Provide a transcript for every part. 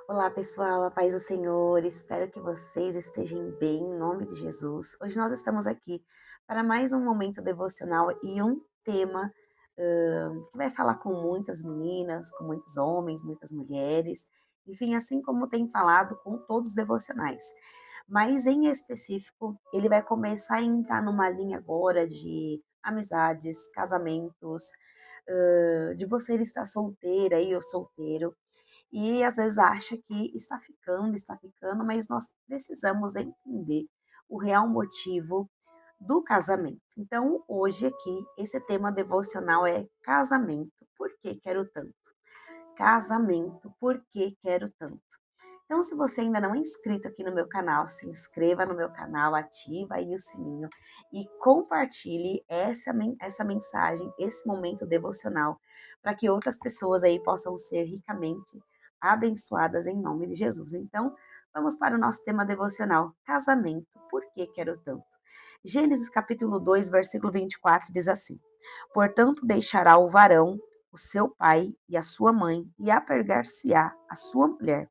Olá pessoal, a paz do Senhor, espero que vocês estejam bem, em nome de Jesus. Hoje nós estamos aqui para mais um momento devocional e um tema que vai falar com muitas meninas, com muitos homens, muitas mulheres, enfim, assim como tem falado com todos os devocionais. Mas em específico, ele vai começar a entrar numa linha agora de amizades, casamentos, de você estar solteira e ou solteiro e às vezes acha que está ficando, mas nós precisamos entender o real motivo do casamento. Então, hoje aqui, esse tema devocional é casamento. Por que quero tanto? Casamento, por que quero tanto? Então, se você ainda não é inscrito aqui no meu canal, se inscreva no meu canal, ativa aí o sininho e compartilhe essa mensagem, esse momento devocional, para que outras pessoas aí possam ser ricamente abençoadas em nome de Jesus. Então, vamos para o nosso tema devocional, casamento, por que quero tanto? Gênesis capítulo 2, versículo 24 diz assim: Portanto, deixará o varão o seu pai e a sua mãe, e apegar-se-á a sua mulher,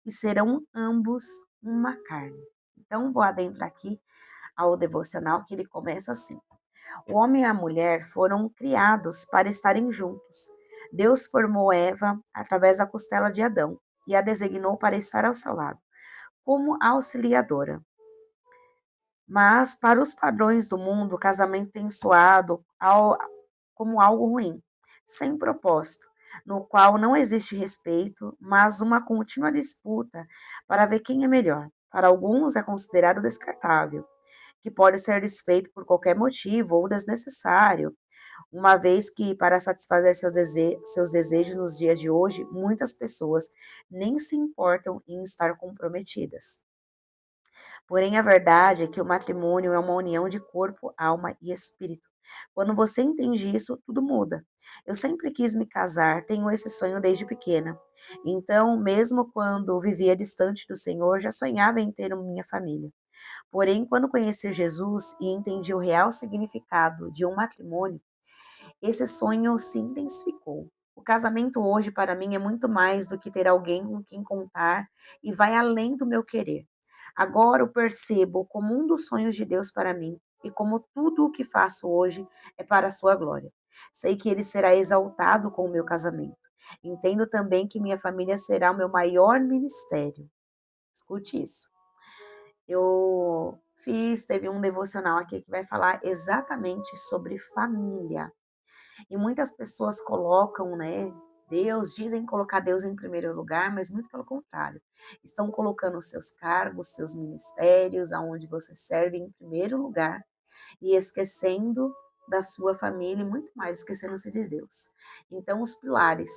e serão ambos uma carne. Então, vou adentrar aqui ao devocional que ele começa assim: O homem e a mulher foram criados para estarem juntos. Deus formou Eva através da costela de Adão e a designou para estar ao seu lado, como auxiliadora. Mas, para os padrões do mundo, o casamento tem soado como algo ruim, sem propósito, no qual não existe respeito, mas uma contínua disputa para ver quem é melhor. Para alguns é considerado descartável, que pode ser desfeito por qualquer motivo ou desnecessário, uma vez que, para satisfazer seus desejos nos dias de hoje, muitas pessoas nem se importam em estar comprometidas. Porém, a verdade é que o matrimônio é uma união de corpo, alma e espírito. Quando você entende isso, tudo muda. Eu sempre quis me casar, tenho esse sonho desde pequena. Então, mesmo quando vivia distante do Senhor, já sonhava em ter minha família. Porém, quando conheci Jesus e entendi o real significado de um matrimônio, esse sonho se intensificou. O casamento hoje para mim é muito mais do que ter alguém com quem contar e vai além do meu querer. Agora eu percebo como um dos sonhos de Deus para mim e como tudo o que faço hoje é para a sua glória. Sei que ele será exaltado com o meu casamento. Entendo também que minha família será o meu maior ministério. Escute isso. Teve um devocional aqui que vai falar exatamente sobre família. E muitas pessoas colocam, né, dizem colocar Deus em primeiro lugar, mas muito pelo contrário. Estão colocando os seus cargos, seus ministérios, aonde você serve em primeiro lugar e esquecendo da sua família e muito mais esquecendo-se de Deus. Então, os pilares.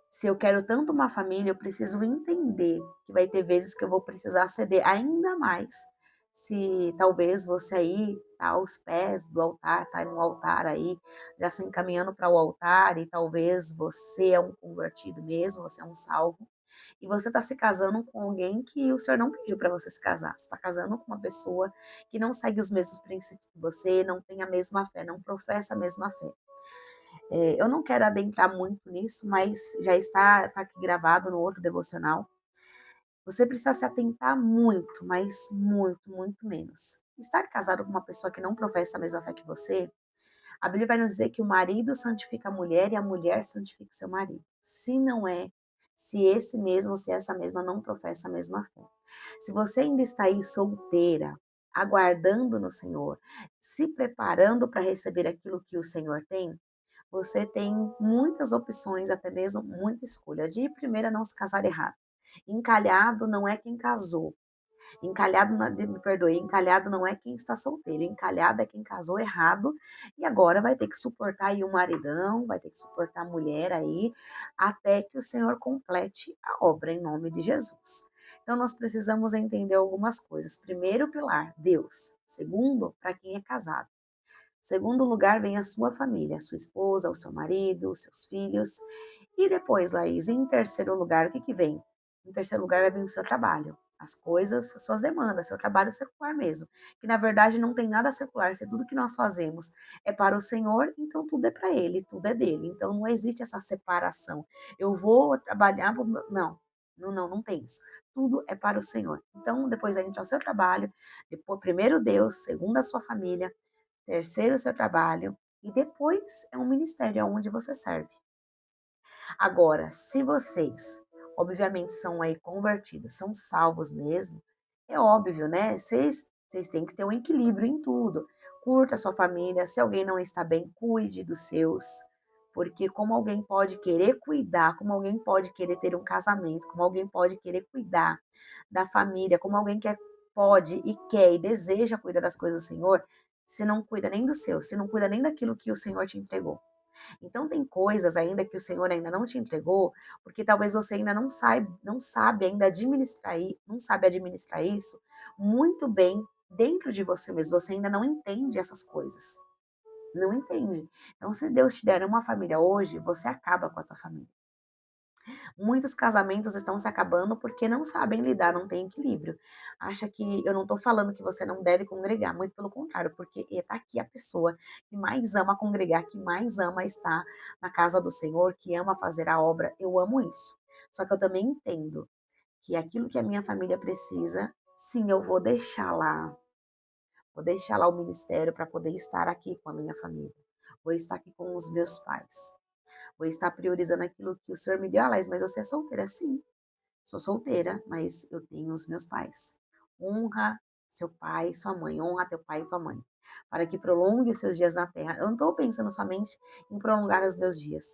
Se eu quero tanto uma família, eu preciso entender que vai ter vezes que eu vou precisar ceder ainda mais. Se talvez você aí tá aos pés do altar, tá no altar aí, já se encaminhando para o altar e talvez você é um convertido mesmo, você é um salvo, e você está se casando com alguém que o Senhor não pediu para você se casar. Você está casando com uma pessoa que não segue os mesmos princípios que você, não tem a mesma fé, não professa a mesma fé. Eu não quero adentrar muito nisso, mas já está aqui gravado no outro devocional. Você precisa se atentar muito, mas muito, muito menos. Estar casado com uma pessoa que não professa a mesma fé que você, a Bíblia vai nos dizer que o marido santifica a mulher e a mulher santifica o seu marido. Se não é, se essa mesma não professa a mesma fé. Se você ainda está aí solteira, aguardando no Senhor, se preparando para receber aquilo que o Senhor tem, você tem muitas opções, até mesmo muita escolha. De primeira, não se casar errado. Encalhado não é quem casou. Me perdoe, encalhado não é quem está solteiro. Encalhado é quem casou errado e agora vai ter que suportar aí o maridão, vai ter que suportar a mulher aí, até que o Senhor complete a obra em nome de Jesus. Então nós precisamos entender algumas coisas. Primeiro pilar, Deus. Segundo, para quem é casado. Segundo lugar, vem a sua família, a sua esposa, o seu marido, os seus filhos. E depois, Laís, em terceiro lugar, o que que vem? Em terceiro lugar, vai vir o seu trabalho. As coisas, as suas demandas, seu trabalho secular mesmo. Que na verdade não tem nada secular, se tudo que nós fazemos é para o Senhor, então tudo é para Ele, tudo é dele. Então não existe essa separação. Eu vou trabalhar, não. Não, não, não tem isso. Tudo é para o Senhor. Então, depois vai entrar o seu trabalho, depois, primeiro Deus, segundo a sua família, terceiro o seu trabalho, e depois é um ministério onde você serve. Agora, se vocês, obviamente, são aí convertidos, são salvos mesmo, é óbvio, né? Vocês têm que ter um equilíbrio em tudo. Curta a sua família, se alguém não está bem, cuide dos seus. Porque como alguém pode querer cuidar, como alguém pode querer ter um casamento, como alguém pode querer cuidar da família, como alguém pode e quer e deseja cuidar das coisas do Senhor, se não cuida nem do seu, se não cuida nem daquilo que o Senhor te entregou. Então tem coisas ainda que o Senhor ainda não te entregou, porque talvez você ainda não sabe ainda administrar, não sabe administrar isso muito bem dentro de você mesmo. Você ainda não entende essas coisas. Não entende. Então, se Deus te der uma família hoje, você acaba com a tua família. Muitos casamentos estão se acabando porque não sabem lidar, não tem equilíbrio. Acha que eu não estou falando que você não deve congregar, muito pelo contrário, porque está aqui a pessoa que mais ama congregar, que mais ama estar na casa do Senhor, que ama fazer a obra. Eu amo isso. Só que eu também entendo que aquilo que a minha família precisa, sim, eu vou deixar lá. Vou deixar lá o ministério para poder estar aqui com a minha família. Vou estar aqui com os meus pais. Vou estar priorizando aquilo que o Senhor me deu. Ah, Laís, mas você é solteira? Sim, sou solteira, mas eu tenho os meus pais. Honra seu pai e sua mãe, honra teu pai e tua mãe, para que prolongue os seus dias na terra. Eu não estou pensando somente em prolongar os meus dias,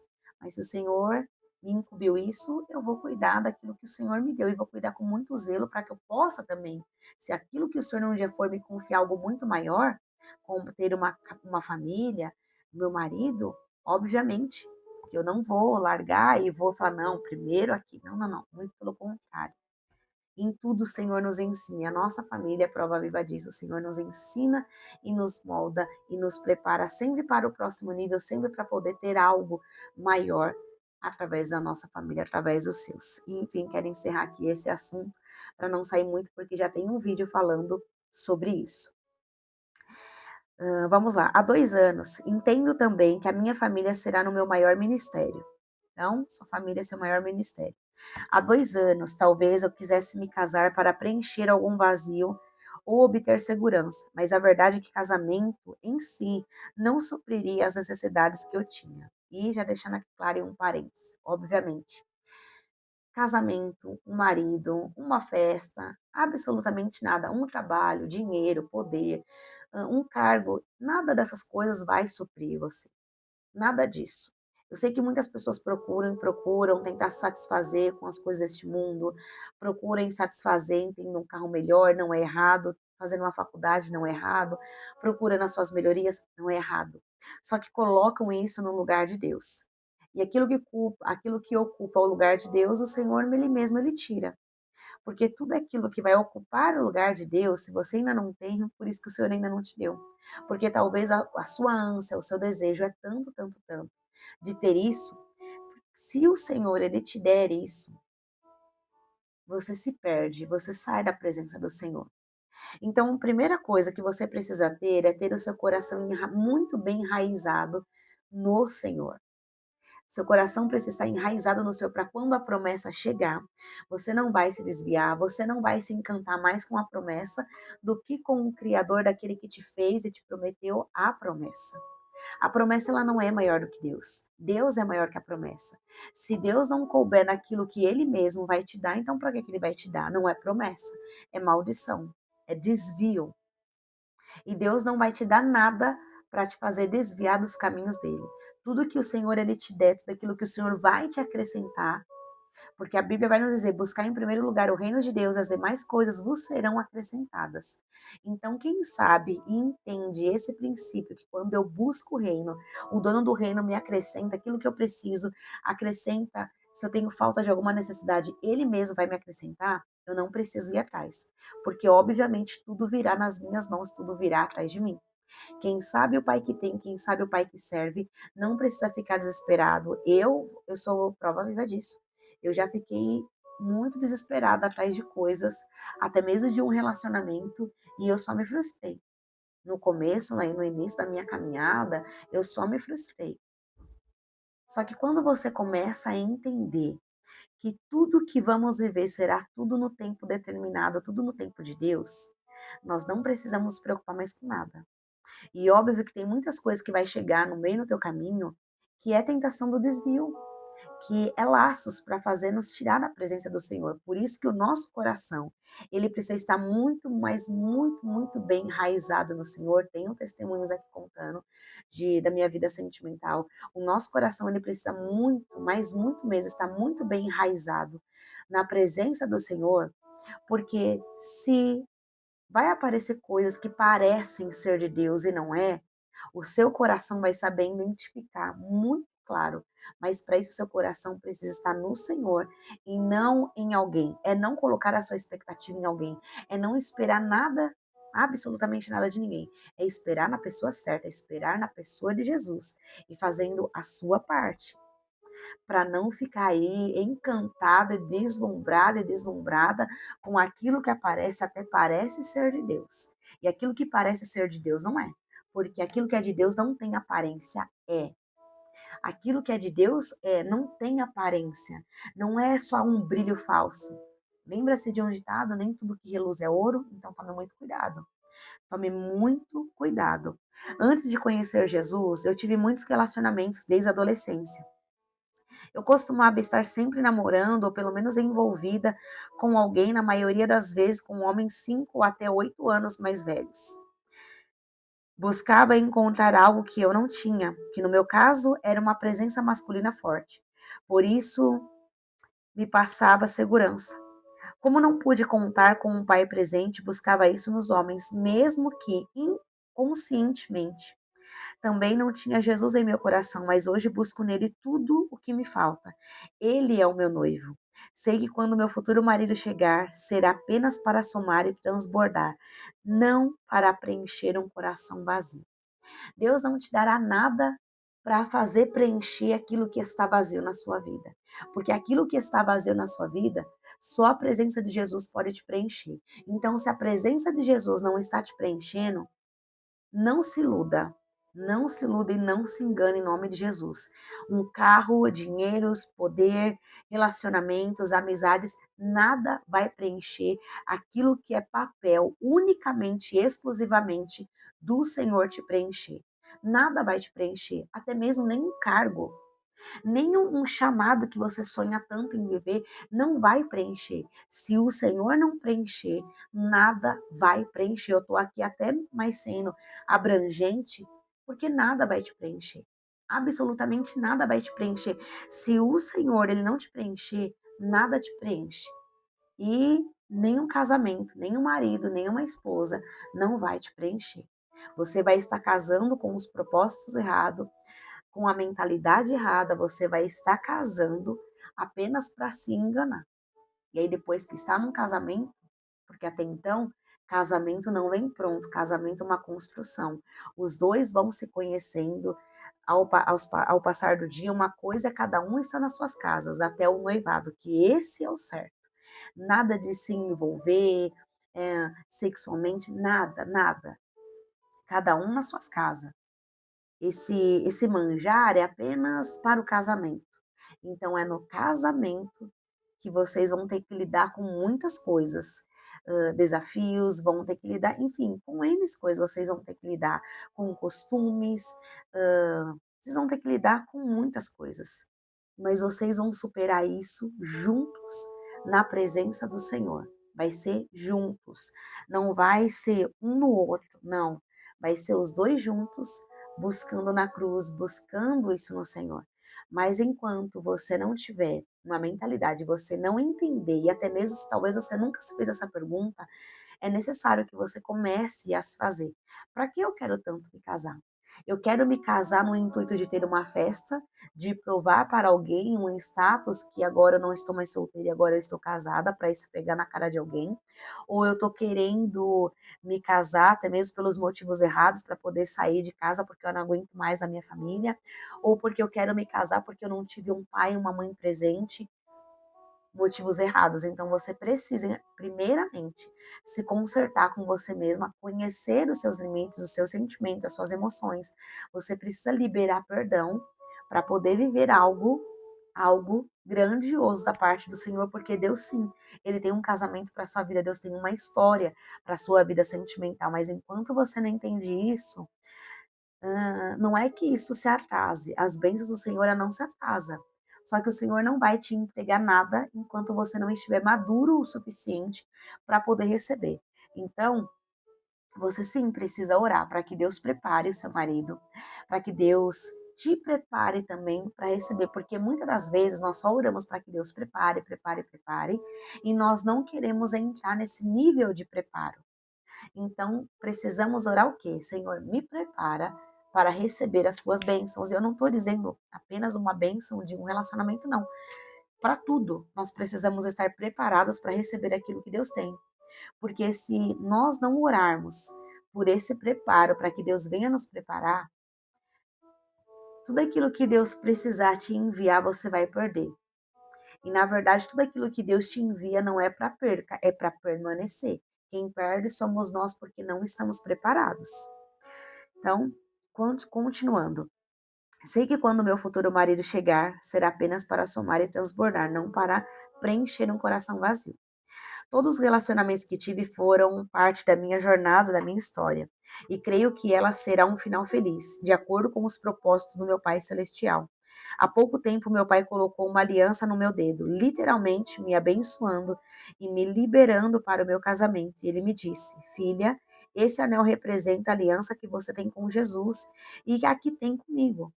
mas se o Senhor me incumbiu isso, eu vou cuidar daquilo que o Senhor me deu e vou cuidar com muito zelo para que eu possa também, se aquilo que o Senhor um dia for me confiar algo muito maior, como ter uma família, meu marido, obviamente que eu não vou largar e vou falar, não, primeiro aqui. Não, não, não. Muito pelo contrário. Em tudo o Senhor nos ensina. A nossa família é prova viva disso. O Senhor nos ensina e nos molda e nos prepara sempre para o próximo nível, sempre para poder ter algo maior através da nossa família, através dos seus. E, enfim, quero encerrar aqui esse assunto para não sair muito, porque já tem um vídeo falando sobre isso. Vamos lá. Há 2 anos, entendo também que a minha família será no meu maior ministério. Então, sua família é seu maior ministério. Há 2 anos, talvez eu quisesse me casar para preencher algum vazio ou obter segurança, mas a verdade é que casamento em si não supriria as necessidades que eu tinha. E já deixando aqui claro em um parênteses, obviamente. Casamento, um marido, uma festa, absolutamente nada, um trabalho, dinheiro, poder, um cargo, nada dessas coisas vai suprir você. Nada disso. Eu sei que muitas pessoas procuram tentar se satisfazer com as coisas deste mundo, procuram satisfazer em tendo um carro melhor, não é errado, fazendo uma faculdade não é errado, procurando as suas melhorias, não é errado. Só que colocam isso no lugar de Deus. E aquilo que ocupa o lugar de Deus, o Senhor ele mesmo ele tira. Porque tudo aquilo que vai ocupar o lugar de Deus, se você ainda não tem, é por isso que o Senhor ainda não te deu. Porque talvez a sua ânsia, o seu desejo é tanto, tanto, tanto de ter isso. Se o Senhor ele te der isso, você se perde, você sai da presença do Senhor. Então, a primeira coisa que você precisa ter é ter o seu coração muito bem enraizado no Senhor. Seu coração precisa estar enraizado no Senhor para quando a promessa chegar, você não vai se desviar, você não vai se encantar mais com a promessa do que com o Criador daquele que te fez e te prometeu a promessa. A promessa ela não é maior do que Deus. Deus é maior que a promessa. Se Deus não couber naquilo que Ele mesmo vai te dar, então para que Ele vai te dar? Não é promessa, é maldição, é desvio. E Deus não vai te dar nada para te fazer desviar dos caminhos dele. Tudo que o Senhor ele te der, tudo aquilo que o Senhor vai te acrescentar, porque a Bíblia vai nos dizer: buscar em primeiro lugar o reino de Deus, as demais coisas vos serão acrescentadas. Então, quem sabe e entende esse princípio, que quando eu busco o reino, o dono do reino me acrescenta aquilo que eu preciso, acrescenta, se eu tenho falta de alguma necessidade, ele mesmo vai me acrescentar, eu não preciso ir atrás. Porque, obviamente, tudo virá nas minhas mãos, tudo virá atrás de mim. Quem sabe o pai que tem, quem sabe o pai que serve, não precisa ficar desesperado. Eu sou prova viva disso. Eu já fiquei muito desesperada atrás de coisas, até mesmo de um relacionamento, e eu só me frustrei. No começo, no início da minha caminhada, eu só me frustrei. Só que quando você começa a entender que tudo que vamos viver será tudo no tempo determinado, tudo no tempo de Deus, nós não precisamos nos preocupar mais com nada. E óbvio que tem muitas coisas que vai chegar no meio do teu caminho, que é tentação do desvio, que é laços para fazer nos tirar da presença do Senhor. Por isso que o nosso coração, ele precisa estar muito, mas muito, muito bem enraizado no Senhor. Tenho testemunhos aqui contando da minha vida sentimental. O nosso coração, ele precisa muito, mas muito mesmo, estar muito bem enraizado na presença do Senhor, porque se vai aparecer coisas que parecem ser de Deus e não é, o seu coração vai saber identificar muito claro. Mas para isso, o seu coração precisa estar no Senhor e não em alguém. É não colocar a sua expectativa em alguém. É não esperar nada, absolutamente nada de ninguém. É esperar na pessoa certa, é esperar na pessoa de Jesus e fazendo a sua parte para não ficar aí encantada e deslumbrada com aquilo que aparece, até parece ser de Deus. E aquilo que parece ser de Deus não é. Porque aquilo que é de Deus não tem aparência, é. Aquilo que é de Deus não tem aparência. Não é só um brilho falso. Lembra-se de um ditado, nem tudo que reluz é ouro, então tome muito cuidado. Tome muito cuidado. Antes de conhecer Jesus, eu tive muitos relacionamentos desde a adolescência. Eu costumava estar sempre namorando, ou pelo menos envolvida com alguém, na maioria das vezes com homens 5 até 8 anos mais velhos. Buscava encontrar algo que eu não tinha, que no meu caso era uma presença masculina forte. Por isso, me passava segurança. Como não pude contar com um pai presente, buscava isso nos homens, mesmo que inconscientemente. Também não tinha Jesus em meu coração, mas hoje busco nele tudo o que me falta. Ele é o meu noivo. Sei que quando meu futuro marido chegar, será apenas para somar e transbordar, não para preencher um coração vazio. Deus não te dará nada para fazer preencher aquilo que está vazio na sua vida. Porque aquilo que está vazio na sua vida, só a presença de Jesus pode te preencher. Então, se a presença de Jesus não está te preenchendo, não se iluda. Não se iluda e não se engane em nome de Jesus. Um carro, dinheiros, poder, relacionamentos, amizades, nada vai preencher aquilo que é papel unicamente, exclusivamente do Senhor te preencher. Nada vai te preencher, até mesmo nem um cargo, nem um chamado que você sonha tanto em viver, não vai preencher. Se o Senhor não preencher, nada vai preencher. Eu estou aqui até mais sendo abrangente, porque nada vai te preencher. Absolutamente nada vai te preencher. Se o Senhor ele não te preencher, nada te preenche. E nenhum casamento, nenhum marido, nenhuma esposa não vai te preencher. Você vai estar casando com os propósitos errados, com a mentalidade errada, você vai estar casando apenas para se enganar. E aí depois que está num casamento, porque até então casamento não vem pronto, casamento é uma construção. Os dois vão se conhecendo ao passar do dia, uma coisa é cada um está nas suas casas, até o noivado, que esse é o certo. Nada de se envolver sexualmente, nada, nada. Cada um nas suas casas. Esse manjar é apenas para o casamento. Então, é no casamento que vocês vão ter que lidar com muitas coisas, desafios, vão ter que lidar, enfim, com N coisas, vocês vão ter que lidar com costumes, vocês vão ter que lidar com muitas coisas. Mas vocês vão superar isso juntos, na presença do Senhor. Vai ser juntos, não vai ser um no outro, não. Vai ser os dois juntos, buscando na cruz, buscando isso no Senhor. Mas enquanto você não tiver uma mentalidade, você não entender, e até mesmo se talvez você nunca se fez essa pergunta, é necessário que você comece a se fazer. Para que eu quero tanto me casar? Eu quero me casar no intuito de ter uma festa, de provar para alguém um status que agora eu não estou mais solteira e agora eu estou casada, para esfregar na cara de alguém, ou eu estou querendo me casar até mesmo pelos motivos errados, para poder sair de casa porque eu não aguento mais a minha família, ou porque eu quero me casar porque eu não tive um pai e uma mãe presente, motivos errados. Então você precisa, primeiramente, se consertar com você mesma, conhecer os seus limites, os seus sentimentos, as suas emoções. Você precisa liberar perdão para poder viver algo algo grandioso da parte do Senhor, porque Deus sim, Ele tem um casamento para sua vida, Deus tem uma história para sua vida sentimental, mas enquanto você não entende isso, não é que isso se atrase, as bênçãos do Senhor não se atrasa. Só que o Senhor não vai te entregar nada enquanto você não estiver maduro o suficiente para poder receber. Então, você sim precisa orar para que Deus prepare o seu marido, para que Deus te prepare também para receber, porque muitas das vezes nós só oramos para que Deus prepare, prepare, prepare, e nós não queremos entrar nesse nível de preparo. Então, precisamos orar o quê? Senhor, me prepara para receber as tuas bênçãos. Eu não estou dizendo apenas uma bênção de um relacionamento, não. Para tudo, nós precisamos estar preparados para receber aquilo que Deus tem. Porque se nós não orarmos por esse preparo, para que Deus venha nos preparar, tudo aquilo que Deus precisar te enviar, você vai perder. E na verdade, tudo aquilo que Deus te envia não é para perca, é para permanecer. Quem perde somos nós porque não estamos preparados. Então, continuando. Sei que quando meu futuro marido chegar, será apenas para somar e transbordar, não para preencher um coração vazio. Todos os relacionamentos que tive foram parte da minha jornada, da minha história, e creio que ela será um final feliz, de acordo com os propósitos do meu Pai Celestial. Há pouco tempo, meu pai colocou uma aliança no meu dedo, literalmente me abençoando e me liberando para o meu casamento. E ele me disse: Filha, esse anel representa a aliança que você tem com Jesus e que aqui tem comigo.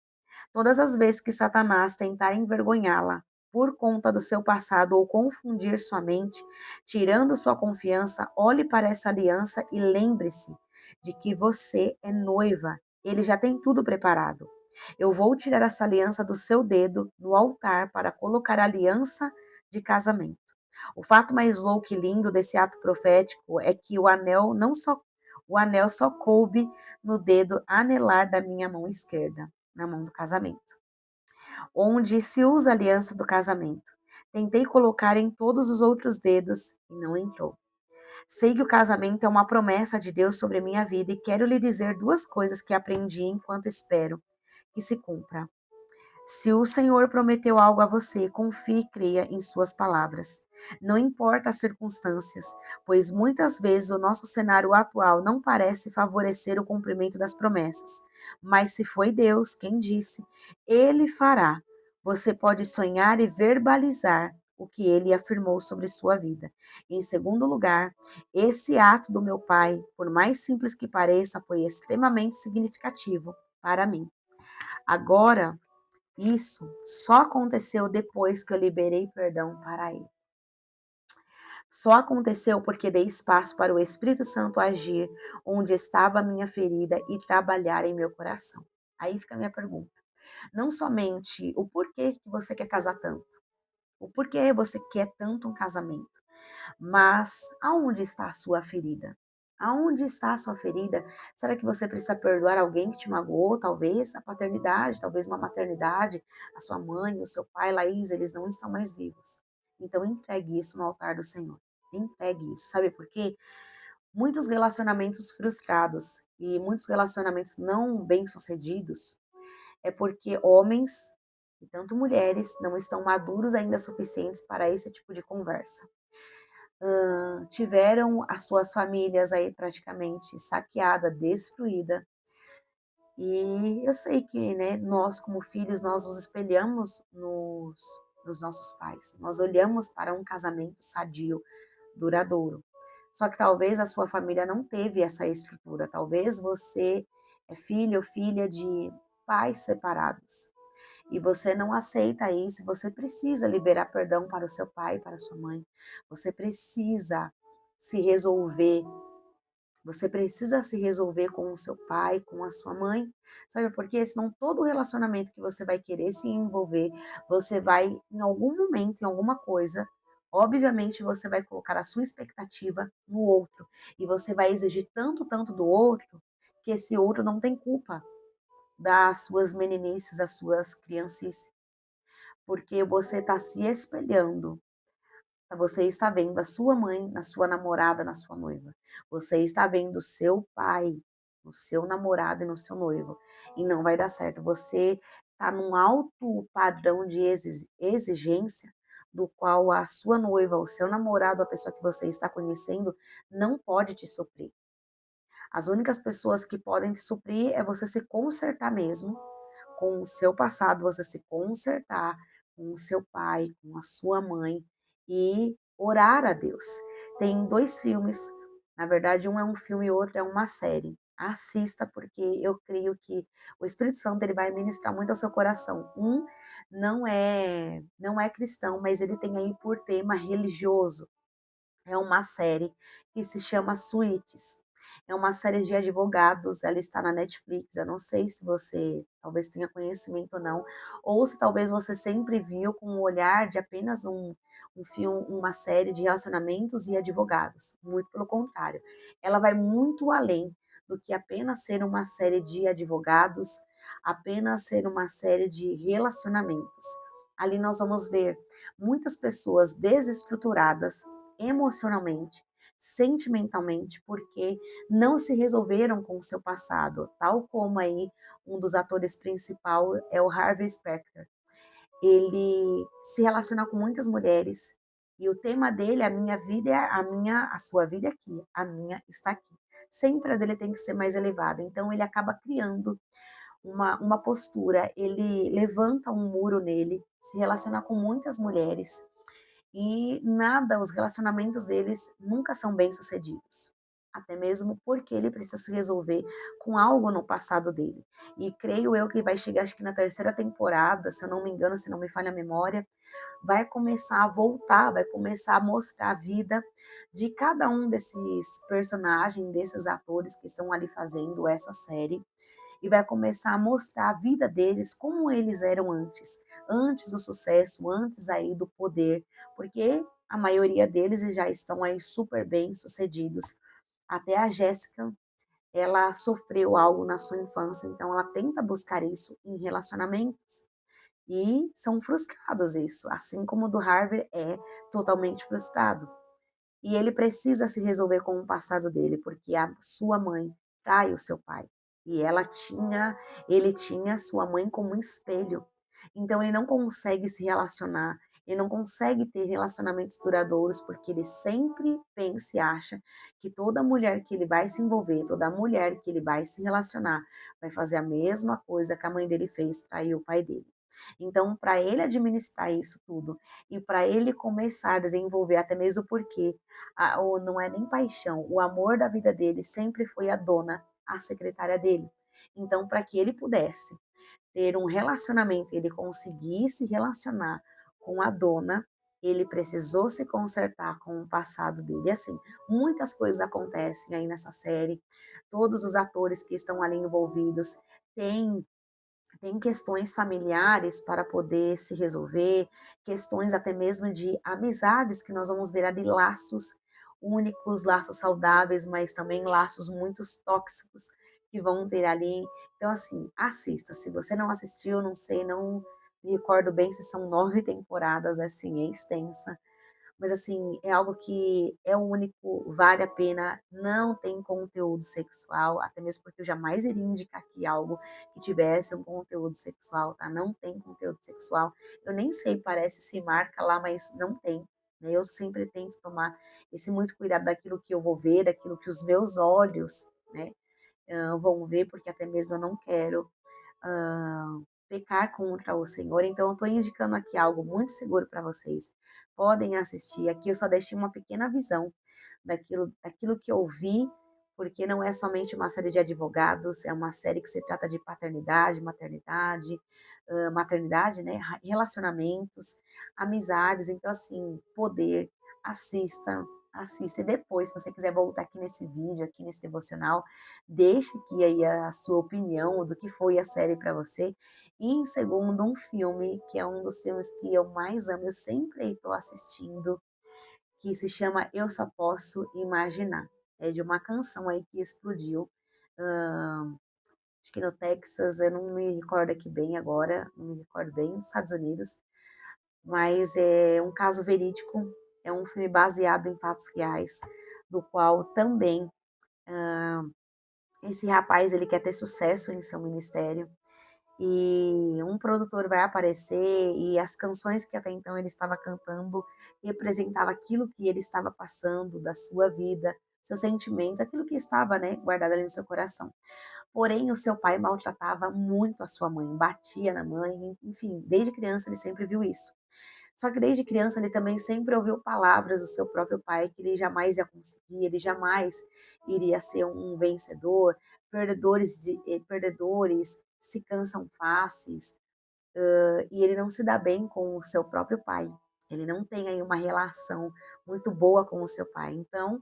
Todas as vezes que Satanás tentar envergonhá-la por conta do seu passado ou confundir sua mente, tirando sua confiança, olhe para essa aliança e lembre-se de que você é noiva. Ele já tem tudo preparado. Eu vou tirar essa aliança do seu dedo no altar para colocar a aliança de casamento. O fato mais louco e lindo desse ato profético é que o anel só coube no dedo anelar da minha mão esquerda, na mão do casamento, onde se usa a aliança do casamento. Tentei colocar em todos os outros dedos e não entrou. Sei que o casamento é uma promessa de Deus sobre minha vida e quero lhe dizer duas coisas que aprendi enquanto espero que se cumpra. Se o Senhor prometeu algo a você, confie e creia em suas palavras. Não importa as circunstâncias, pois muitas vezes o nosso cenário atual não parece favorecer o cumprimento das promessas. Mas se foi Deus quem disse, Ele fará. Você pode sonhar e verbalizar o que Ele afirmou sobre sua vida. Em segundo lugar, esse ato do meu pai, por mais simples que pareça, foi extremamente significativo para mim. Agora, isso só aconteceu depois que eu liberei perdão para ele. Só aconteceu porque dei espaço para o Espírito Santo agir onde estava a minha ferida e trabalhar em meu coração. Aí fica a minha pergunta. Não somente o porquê que você quer casar tanto, o porquê você quer tanto um casamento, mas aonde está a sua ferida? Aonde está a sua ferida? Será que você precisa perdoar alguém que te magoou? Talvez a paternidade, talvez uma maternidade, a sua mãe, o seu pai, Laís, eles não estão mais vivos. Então entregue isso no altar do Senhor. Entregue isso. Sabe por quê? Muitos relacionamentos frustrados e muitos relacionamentos não bem-sucedidos é porque homens e tanto mulheres não estão maduros ainda suficientes para esse tipo de conversa. Tiveram as suas famílias aí praticamente saqueada, destruída. E eu sei que, né, nós como filhos, nós nos espelhamos nos nossos pais. Nós olhamos para um casamento sadio, duradouro. Só que talvez a sua família não teve essa estrutura. Talvez você é filho ou filha de pais separados. E você não aceita isso, você precisa liberar perdão para o seu pai, para a sua mãe. Você precisa se resolver. Você precisa se resolver com o seu pai, com a sua mãe. Sabe por quê? Senão todo relacionamento que você vai querer se envolver, você vai, em algum momento, em alguma coisa, obviamente você vai colocar a sua expectativa no outro. E você vai exigir tanto, tanto do outro, que esse outro não tem culpa das suas meninices, das suas criancices, porque você está se espelhando. Você está vendo a sua mãe na sua namorada, na sua noiva. Você está vendo o seu pai no seu namorado e no seu noivo. E não vai dar certo. Você está num alto padrão de exigência, do qual a sua noiva, o seu namorado, a pessoa que você está conhecendo, não pode te suprir. As únicas pessoas que podem te suprir é você se consertar mesmo com o seu passado, você se consertar com o seu pai, com a sua mãe e orar a Deus. Tem 2 filmes, na verdade um é um filme e outro é uma série. Assista, porque eu creio que o Espírito Santo ele vai ministrar muito ao seu coração. Um não é cristão, mas ele tem aí por tema religioso. É uma série que se chama Suits. É uma série de advogados, ela está na Netflix. Eu não sei se você talvez tenha conhecimento ou não, ou se talvez você sempre viu com o olhar de apenas um filme, uma série de relacionamentos e advogados. Muito pelo contrário. Ela vai muito além do que apenas ser uma série de advogados, apenas ser uma série de relacionamentos. Ali nós vamos ver muitas pessoas desestruturadas emocionalmente, sentimentalmente, porque não se resolveram com o seu passado, tal como aí um dos atores principal é o Harvey Specter. Ele se relaciona com muitas mulheres e o tema dele, a minha vida é a sua vida é aqui, a minha está aqui. Sempre a dele tem que ser mais elevada. Então ele acaba criando uma postura, ele levanta um muro nele, se relaciona com muitas mulheres e nada, os relacionamentos deles nunca são bem-sucedidos. Até mesmo porque ele precisa se resolver com algo no passado dele. E creio eu que vai chegar, acho que na terceira temporada, se eu não me engano, se não me falha a memória, vai começar a voltar, vai começar a mostrar a vida de cada um desses personagens, desses atores que estão ali fazendo essa série e vai começar a mostrar a vida deles como eles eram antes do sucesso, antes aí do poder, porque a maioria deles já estão aí super bem sucedidos. Até a Jéssica, ela sofreu algo na sua infância, então ela tenta buscar isso em relacionamentos. E são frustrados isso, assim como o do Harvey é totalmente frustrado. E ele precisa se resolver com o passado dele, porque a sua mãe trai o seu pai. E ele tinha sua mãe como um espelho. Então ele não consegue se relacionar, ele não consegue ter relacionamentos duradouros, porque ele sempre pensa e acha que toda mulher que ele vai se envolver, toda mulher que ele vai se relacionar, vai fazer a mesma coisa que a mãe dele fez, trair o pai dele. Então, para ele administrar isso tudo e para ele começar a desenvolver, até mesmo porque não é nem paixão, o amor da vida dele sempre foi a dona, a secretária dele. Então, para que ele pudesse ter um relacionamento, ele conseguisse relacionar com a dona, ele precisou se consertar com o passado dele. E assim, muitas coisas acontecem aí nessa série. Todos os atores que estão ali envolvidos têm tem questões familiares para poder se resolver, questões até mesmo de amizades que nós vamos ver ali, laços únicos, laços saudáveis, mas também laços muito tóxicos que vão ter ali. Então, assim, assista. Se você não assistiu, não sei, não me recordo bem se são 9 temporadas, assim, é extensa. Mas assim, é algo que é único, vale a pena, não tem conteúdo sexual, até mesmo porque eu jamais iria indicar aqui algo que tivesse um conteúdo sexual, tá? Não tem conteúdo sexual. Eu nem sei, parece se marca lá, mas não tem. Né? Eu sempre tento tomar esse muito cuidado daquilo que eu vou ver, daquilo que os meus olhos, né, vão ver, porque até mesmo eu não quero pecar contra o Senhor. Então, eu estou indicando aqui algo muito seguro para vocês. Podem assistir. Aqui eu só deixei uma pequena visão daquilo que eu vi, porque não é somente uma série de advogados, é uma série que se trata de paternidade, maternidade, maternidade, né? Relacionamentos, amizades. Então, assim, poder, assista. Assista e depois, se você quiser voltar aqui nesse vídeo, aqui nesse devocional, deixe aqui aí a sua opinião do que foi a série para você. E em segundo, um filme, que é um dos filmes que eu mais amo, eu sempre estou assistindo, que se chama Eu Só Posso Imaginar. É de uma canção aí que explodiu, acho que no Texas, eu não me recordo aqui bem agora, não me recordo bem, nos Estados Unidos, mas é um caso verídico, é um filme baseado em fatos reais, do qual também esse rapaz ele quer ter sucesso em seu ministério e um produtor vai aparecer e as canções que até então ele estava cantando representava aquilo que ele estava passando da sua vida, seus sentimentos, aquilo que estava, né, guardado ali no seu coração. Porém, o seu pai maltratava muito a sua mãe, batia na mãe, enfim, desde criança ele sempre viu isso. Só que desde criança ele também sempre ouviu palavras do seu próprio pai que ele jamais ia conseguir, ele jamais iria ser um vencedor, perdedores se cansam fáceis, e ele não se dá bem com o seu próprio pai. Ele não tem aí uma relação muito boa com o seu pai. Então,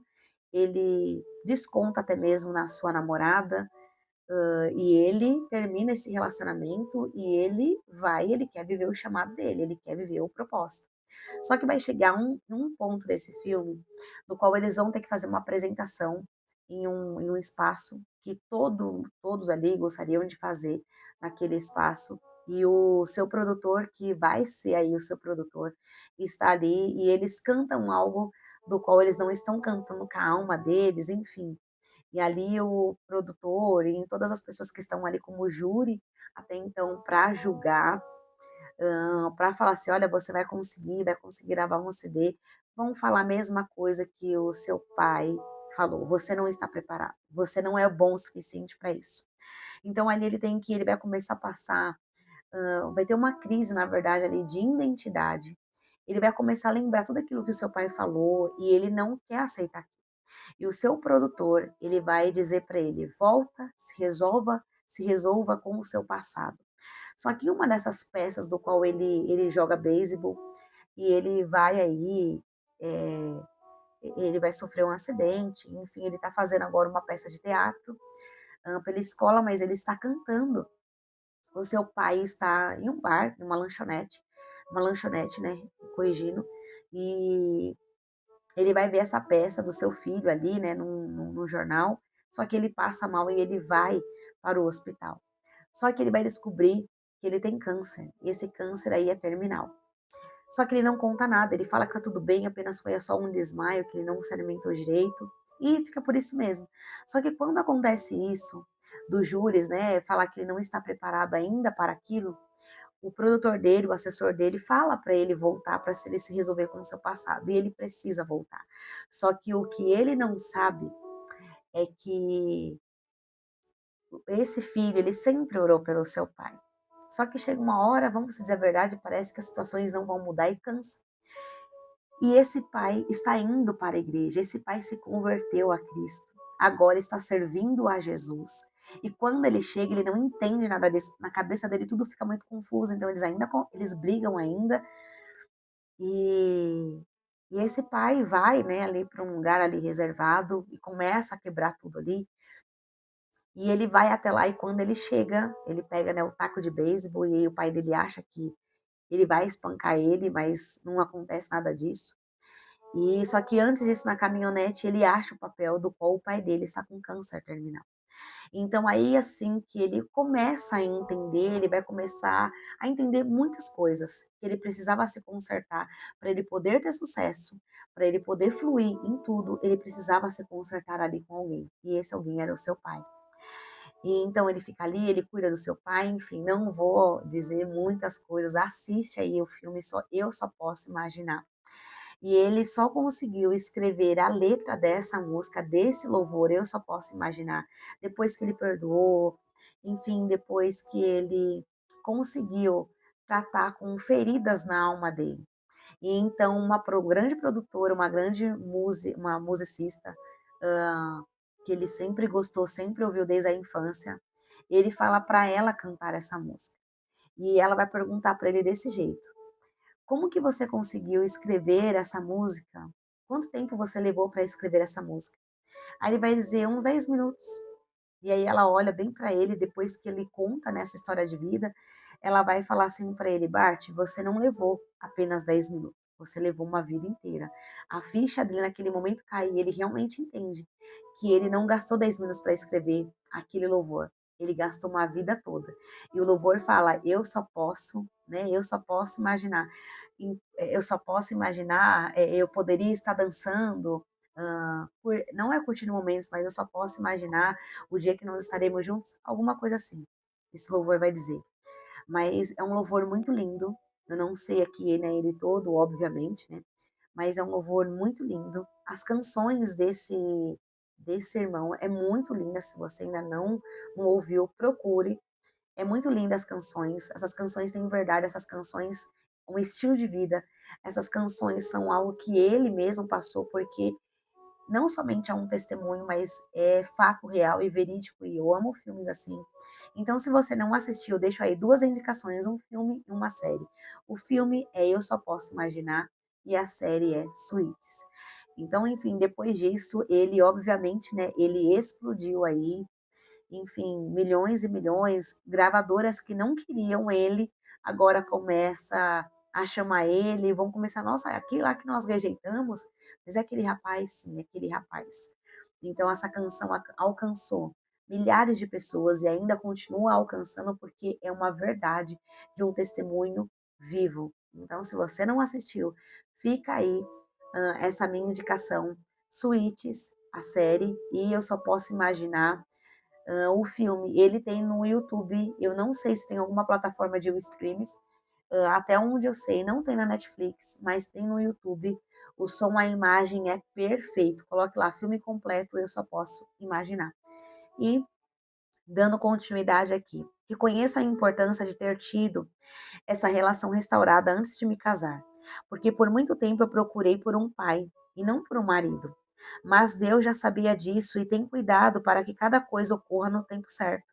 ele desconta até mesmo na sua namorada, e ele termina esse relacionamento e ele quer viver o chamado dele, ele quer viver o propósito. Só que vai chegar um ponto desse filme no qual eles vão ter que fazer uma apresentação em um espaço que todos ali gostariam de fazer naquele espaço. E o seu produtor, que vai ser aí o seu produtor, está ali e eles cantam algo do qual eles não estão cantando com a alma deles, enfim. E ali o produtor e todas as pessoas que estão ali como júri, até então, para julgar, para falar assim: olha, você vai conseguir gravar um CD, vão falar a mesma coisa que o seu pai falou: você não está preparado, você não é bom o suficiente para isso. Então ali ele vai começar a passar, vai ter uma crise, na verdade, ali de identidade. Ele vai começar a lembrar tudo aquilo que o seu pai falou e ele não quer aceitar. E o seu produtor, ele vai dizer para ele: volta, se resolva com o seu passado. Só que uma dessas peças do qual ele joga beisebol e ele vai aí, é, ele vai sofrer um acidente, enfim, ele está fazendo agora uma peça de teatro pela escola, mas ele está cantando. O seu pai está em um bar, em uma lanchonete, né, corrigindo, e ele vai ver essa peça do seu filho ali, né, no jornal, só que ele passa mal e ele vai para o hospital. Só que ele vai descobrir que ele tem câncer, e esse câncer aí é terminal. Só que ele não conta nada, ele fala que tá tudo bem, apenas foi só um desmaio, que ele não se alimentou direito, e fica por isso mesmo. Só que quando acontece isso, dos júris, né, falar que ele não está preparado ainda para aquilo, o produtor dele, o assessor dele, fala para ele voltar para ele se resolver com o seu passado. E ele precisa voltar. Só que o que ele não sabe é que esse filho, ele sempre orou pelo seu pai. Só que chega uma hora, vamos dizer a verdade, parece que as situações não vão mudar e cansa. E esse pai está indo para a igreja, esse pai se converteu a Cristo, agora está servindo a Jesus. E quando ele chega, ele não entende nada disso, na cabeça dele tudo fica muito confuso, então eles brigam ainda, e, e esse pai vai, né, ali para um lugar ali reservado e começa a quebrar tudo ali, e ele vai até lá e quando ele chega, ele pega, né, o taco de beisebol e aí o pai dele acha que ele vai espancar ele, mas não acontece nada disso. E só que antes disso, na caminhonete, ele acha o papel do qual o pai dele está com câncer terminal. Então aí assim que ele começa a entender, ele vai começar a entender muitas coisas que ele precisava se consertar para ele poder ter sucesso, para ele poder fluir em tudo, ele precisava se consertar ali com alguém. E esse alguém era o seu pai. E então ele fica ali, ele cuida do seu pai, enfim, não vou dizer muitas coisas. Assiste aí o filme, só eu só posso imaginar. E ele só conseguiu escrever a letra dessa música, desse louvor, eu só posso imaginar, depois que ele perdoou, enfim, depois que ele conseguiu tratar com feridas na alma dele. E então grande produtora, uma musicista, que ele sempre gostou, sempre ouviu desde a infância, ele fala para ela cantar essa música. E ela vai perguntar para ele desse jeito: como que você conseguiu escrever essa música? Quanto tempo você levou para escrever essa música? Aí ele vai dizer uns 10 minutos. E aí ela olha bem para ele, depois que ele conta nessa história de vida, ela vai falar assim para ele: Bart, você não levou apenas 10 minutos, você levou uma vida inteira. A ficha dele naquele momento cai e ele realmente entende que ele não gastou 10 minutos para escrever aquele louvor, ele gastou uma vida toda. E o louvor fala: eu só posso, né? Eu só posso imaginar. Eu só posso imaginar, eu poderia estar dançando, não é curtindo momentos, mas eu só posso imaginar o dia que nós estaremos juntos, alguma coisa assim. esse louvor vai dizer. Mas é um louvor muito lindo. Eu não sei aqui, né, ele todo, obviamente, né? Mas é um louvor muito lindo. As canções desse irmão é muito linda. Se você ainda não ouviu, procure. É muito linda as canções. Essas canções têm verdade, essas canções um estilo de vida. Essas canções são algo que ele mesmo passou, porque não somente é um testemunho, mas é fato real e verídico, e eu amo filmes assim. Então, se você não assistiu, deixo aí duas indicações, um filme e uma série. O filme é Eu Só Posso Imaginar e a série é Suítes. Então, enfim, depois disso, ele obviamente, né, ele explodiu aí, enfim, milhões e milhões, gravadoras que não queriam ele, agora começa a chamar ele, vão começar, nossa, aquele lá que nós rejeitamos, mas é aquele rapaz, sim, é aquele rapaz. Então essa canção alcançou milhares de pessoas e ainda continua alcançando porque é uma verdade de um testemunho vivo. Então, se você não assistiu, fica aí essa minha indicação, Suítes, a série, e eu só posso imaginar o filme, ele tem no YouTube, eu não sei se tem alguma plataforma de streams, até onde eu sei, não tem na Netflix, mas tem no YouTube. O som, a imagem é perfeito. Coloque lá, filme completo, eu só posso imaginar. E, dando continuidade aqui, reconheço a importância de ter tido essa relação restaurada antes de me casar, porque por muito tempo eu procurei por um pai e não por um marido. Mas Deus já sabia disso e tem cuidado para que cada coisa ocorra no tempo certo.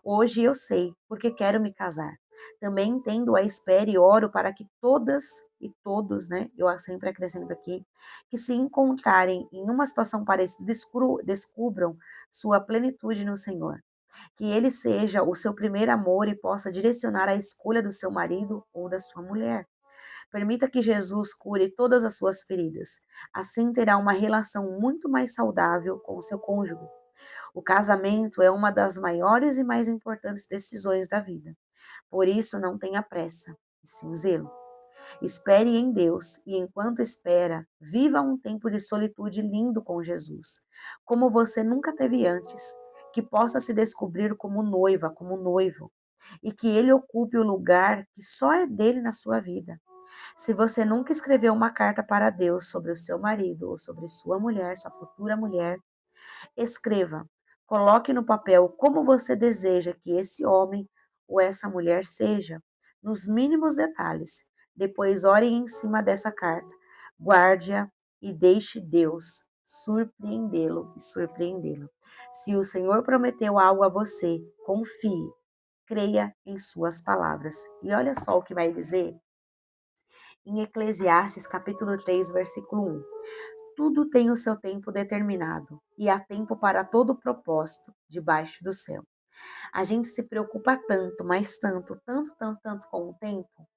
Hoje eu sei, porque quero me casar. Também entendo a espera e oro para que todas e todos, né, eu sempre acrescento aqui, que se encontrarem em uma situação parecida, descubram sua plenitude no Senhor. Que ele seja o seu primeiro amor e possa direcionar a escolha do seu marido ou da sua mulher. Permita que Jesus cure todas as suas feridas. Assim terá uma relação muito mais saudável com o seu cônjuge. O casamento é uma das maiores e mais importantes decisões da vida. Por isso, não tenha pressa, e sim zelo. Espere em Deus e, enquanto espera, viva um tempo de solitude lindo com Jesus, como você nunca teve antes, que possa se descobrir como noiva, como noivo, e que ele ocupe o lugar que só é dele na sua vida. Se você nunca escreveu uma carta para Deus sobre o seu marido ou sobre sua mulher, sua futura mulher, escreva. Coloque no papel como você deseja que esse homem ou essa mulher seja, nos mínimos detalhes. Depois ore em cima dessa carta. Guarde-a e deixe Deus surpreendê-lo e surpreendê-la. Se o Senhor prometeu algo a você, confie, creia em suas palavras. E olha só o que vai dizer em Eclesiastes capítulo 3, versículo 1. Tudo tem o seu tempo determinado, e há tempo para todo propósito debaixo do céu. A gente se preocupa tanto, mas tanto com o tempo.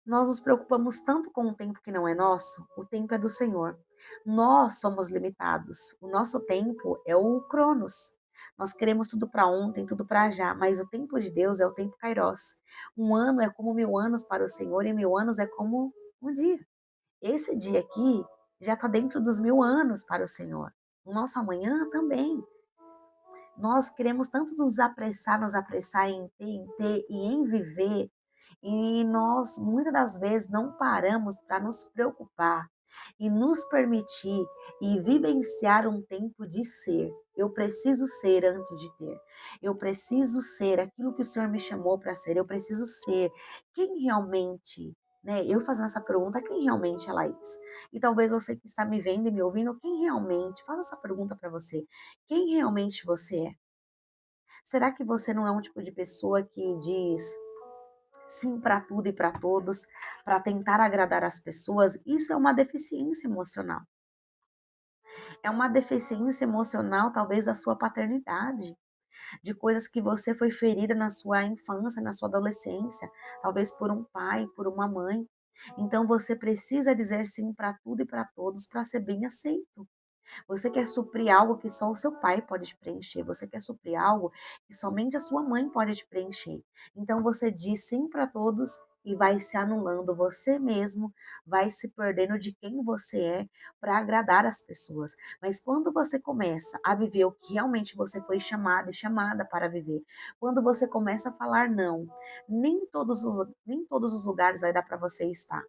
Nós nos preocupamos tanto com o tempo que não é nosso, o tempo é do Senhor. Nós somos limitados. O nosso tempo é o Cronos. Nós queremos tudo para ontem, tudo para já, mas o tempo de Deus é o tempo Kairos. Um ano é como 1000 anos para o Senhor e 1000 anos é como um dia. Esse dia aqui já está dentro dos 1000 anos para o Senhor. O nosso amanhã também. Nós queremos tanto nos apressar em ter e em viver, e nós muitas das vezes não paramos para nos preocupar e nos permitir e vivenciar um tempo de ser. Eu preciso ser antes de ter. Eu preciso ser aquilo que o Senhor me chamou para ser. Eu preciso ser quem realmente, né? Eu fazendo essa pergunta, quem realmente é Laís? E talvez você que está me vendo e me ouvindo, quem realmente, faça essa pergunta para você. Quem realmente você é? Será que você não é um tipo de pessoa que diz sim para tudo e para todos, para tentar agradar as pessoas? Isso é uma deficiência emocional. É uma deficiência emocional, talvez, da sua paternidade, de coisas que você foi ferida na sua infância, na sua adolescência, talvez por um pai, por uma mãe. Então você precisa dizer sim para tudo e para todos para ser bem aceito. Você quer suprir algo que só o seu pai pode te preencher. Você quer suprir algo que somente a sua mãe pode te preencher. Então você diz sim para todos e vai se anulando você mesmo, vai se perdendo de quem você é para agradar as pessoas. Mas quando você começa a viver o que realmente você foi chamado e chamada para viver, quando você começa a falar não, nem todos os lugares vai dar para você estar.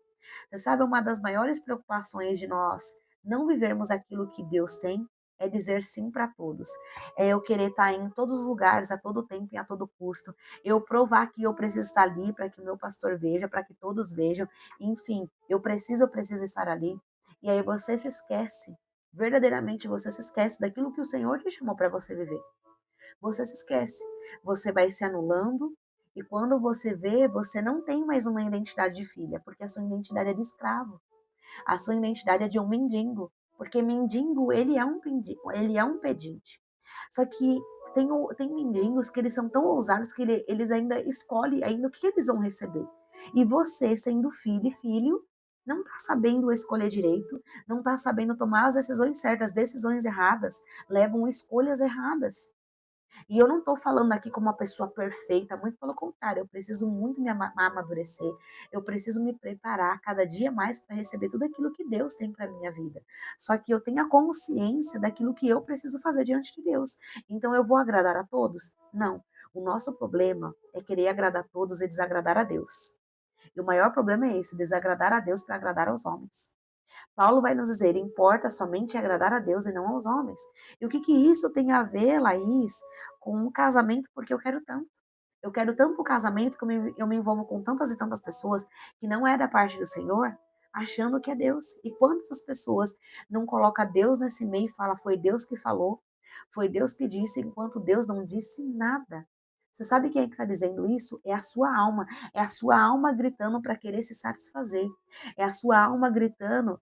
Você sabe, uma das maiores preocupações de nós não vivermos aquilo que Deus tem é dizer sim para todos. É eu querer estar em todos os lugares, a todo tempo e a todo custo. Eu provar que eu preciso estar ali para que o meu pastor veja, para que todos vejam. Enfim, eu preciso estar ali. E aí você se esquece, verdadeiramente você se esquece daquilo que o Senhor te chamou para você viver. Você se esquece. Você vai se anulando e quando você vê, você não tem mais uma identidade de filha, porque a sua identidade é de escravo. A sua identidade é de um mendigo, porque mendigo, ele é um pedinte. Só que tem mendigos que eles são tão ousados que eles ainda escolhem ainda o que eles vão receber. E você, sendo filho e filho, não está sabendo escolher direito, não está sabendo tomar as decisões certas, decisões erradas levam escolhas erradas. E eu não estou falando aqui como uma pessoa perfeita, muito pelo contrário, eu preciso muito me amadurecer, eu preciso me preparar cada dia mais para receber tudo aquilo que Deus tem para minha vida. Só que eu tenho a consciência daquilo que eu preciso fazer diante de Deus. Então eu vou agradar a todos? Não. O nosso problema é querer agradar a todos e desagradar a Deus. E o maior problema é esse, desagradar a Deus para agradar aos homens. Paulo vai nos dizer, importa somente agradar a Deus e não aos homens. E o que que isso tem a ver, Laís, com um casamento? Porque eu quero tanto. Eu quero tanto o casamento que eu me envolvo com tantas e tantas pessoas que não é da parte do Senhor, achando que é Deus. E quantas pessoas não colocam Deus nesse meio e fala, foi Deus que falou, foi Deus que disse, enquanto Deus não disse nada. Você sabe quem é que está dizendo isso? É a sua alma. É a sua alma gritando para querer se satisfazer. É a sua alma gritando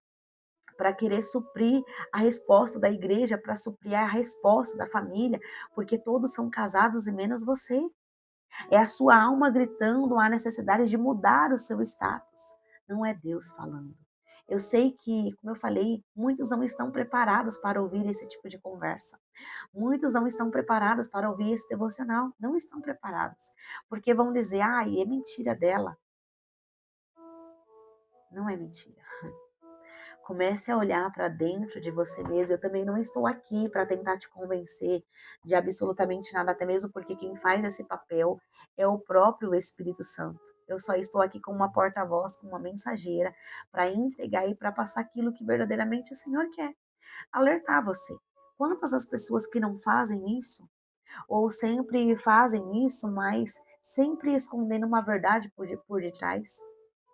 para querer suprir a resposta da igreja, para suprir a resposta da família, porque todos são casados e menos você. É a sua alma gritando a necessidade de mudar o seu status. Não é Deus falando. Eu sei que, como eu falei, muitos não estão preparados para ouvir esse tipo de conversa. Muitos não estão preparados para ouvir esse devocional. Não estão preparados. Porque vão dizer, é mentira dela. Não é mentira. Comece a olhar para dentro de você mesmo. Eu também não estou aqui para tentar te convencer de absolutamente nada, até mesmo porque quem faz esse papel é o próprio Espírito Santo. Eu só estou aqui como uma porta-voz, como uma mensageira, para entregar e para passar aquilo que verdadeiramente o Senhor quer. Alertar você. Quantas as pessoas que não fazem isso? Ou sempre fazem isso, mas sempre escondendo uma verdade por detrás?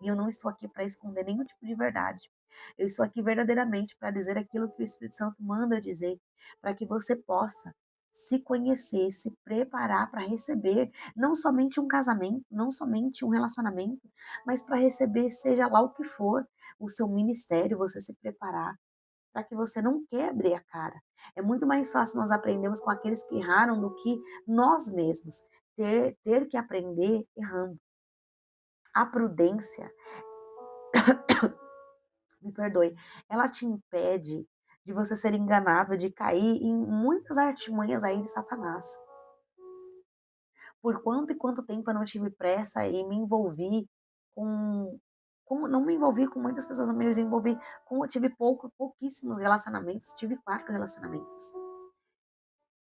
E eu não estou aqui para esconder nenhum tipo de verdade. Eu estou aqui verdadeiramente para dizer aquilo que o Espírito Santo manda dizer, para que você possa se conhecer, se preparar para receber não somente um casamento, não somente um relacionamento, mas para receber seja lá o que for, o seu ministério, você se preparar para que você não quebre a cara. É muito mais fácil nós aprendermos com aqueles que erraram do que nós mesmos ter que aprender errando. A prudência, me perdoe, ela te impede de você ser enganado, de cair em muitas artimanhas aí de Satanás. Por quanto e quanto tempo eu não tive pressa e me envolvi não me envolvi com muitas pessoas, mas me envolvi eu tive pouquíssimos relacionamentos, tive 4 relacionamentos.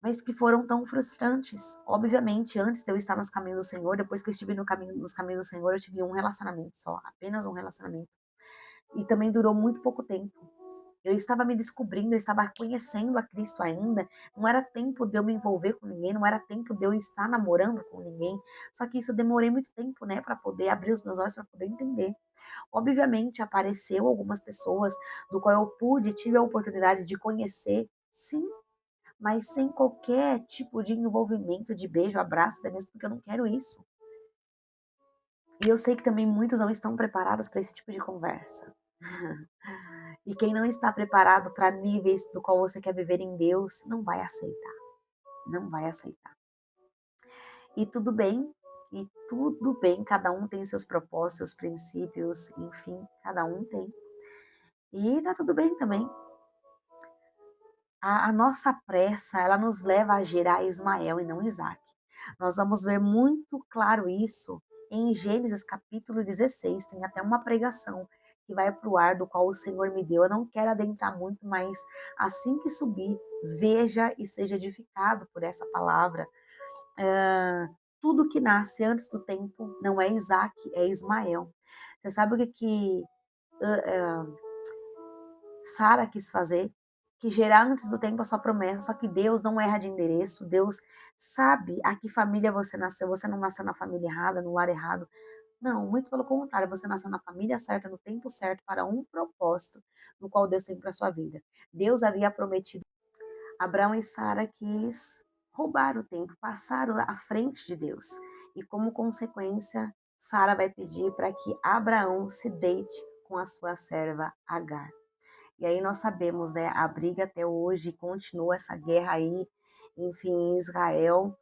Mas que foram tão frustrantes. Obviamente, antes de eu estar nos caminhos do Senhor, depois que eu estive nos caminhos do Senhor, eu tive um relacionamento só, apenas um relacionamento. E também durou muito pouco tempo. Eu estava me descobrindo, eu estava conhecendo a Cristo ainda. Não era tempo de eu me envolver com ninguém, não era tempo de eu estar namorando com ninguém. Só que isso eu demorei muito tempo, né, para poder abrir os meus olhos, para poder entender. Obviamente, apareceu algumas pessoas do qual eu tive a oportunidade de conhecer, sim, mas sem qualquer tipo de envolvimento, de beijo, abraço, até mesmo porque eu não quero isso. E eu sei que também muitos não estão preparados para esse tipo de conversa. E quem não está preparado para níveis do qual você quer viver em Deus, não vai aceitar. Não vai aceitar. E tudo bem, cada um tem seus propósitos, seus princípios, enfim, cada um tem. E tá tudo bem também. A nossa pressa, ela nos leva a gerar Ismael e não Isaac. Nós vamos ver muito claro isso Em Gênesis capítulo 16, tem até uma pregação que vai para o ar, do qual o Senhor me deu. Eu não quero adentrar muito, mas assim que subir, veja e seja edificado por essa palavra. Tudo que nasce antes do tempo não é Isaac, é Ismael. Você sabe o que Sara quis fazer? Que gerar antes do tempo a sua promessa, só que Deus não erra de endereço, Deus sabe a que família você não nasceu na família errada, no lar errado, não, muito pelo contrário, você nasceu na família certa, no tempo certo, para um propósito, no qual Deus tem para sua vida. Deus havia prometido. Abraão e Sara quis roubar o tempo, passar à frente de Deus. E como consequência, Sara vai pedir para que Abraão se deite com a sua serva Agar. E aí nós sabemos, né, a briga até hoje, continua essa guerra aí, enfim, em Israel,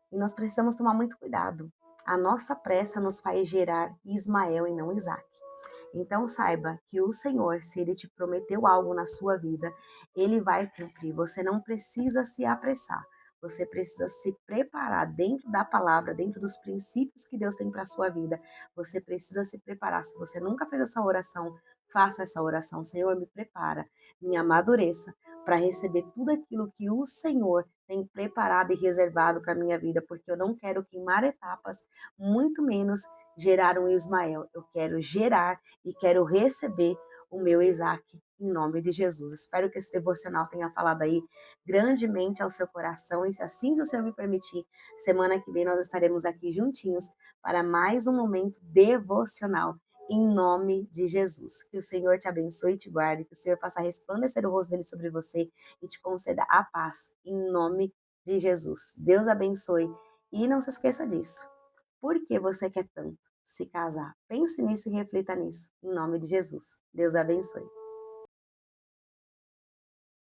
e nós precisamos tomar muito cuidado. A nossa pressa nos faz gerar Ismael e não Isaac. Então saiba que o Senhor, se Ele te prometeu algo na sua vida, Ele vai cumprir. Você não precisa se apressar. Você precisa se preparar dentro da palavra, dentro dos princípios que Deus tem para a sua vida. Você precisa se preparar. Se você nunca fez essa oração, faça essa oração. Senhor, me prepara, me amadureça para receber tudo aquilo que o Senhor tem preparado e reservado para a minha vida, porque eu não quero queimar etapas, muito menos gerar um Ismael. Eu quero gerar e quero receber o meu Isaac em nome de Jesus. Espero que esse devocional tenha falado aí grandemente ao seu coração e se assim o Senhor me permitir, semana que vem nós estaremos aqui juntinhos para mais um momento devocional. Em nome de Jesus. Que o Senhor te abençoe e te guarde, que o Senhor faça resplandecer o rosto dele sobre você e te conceda a paz. Em nome de Jesus. Deus abençoe. E não se esqueça disso. Por que você quer tanto se casar? Pense nisso e reflita nisso. Em nome de Jesus. Deus abençoe.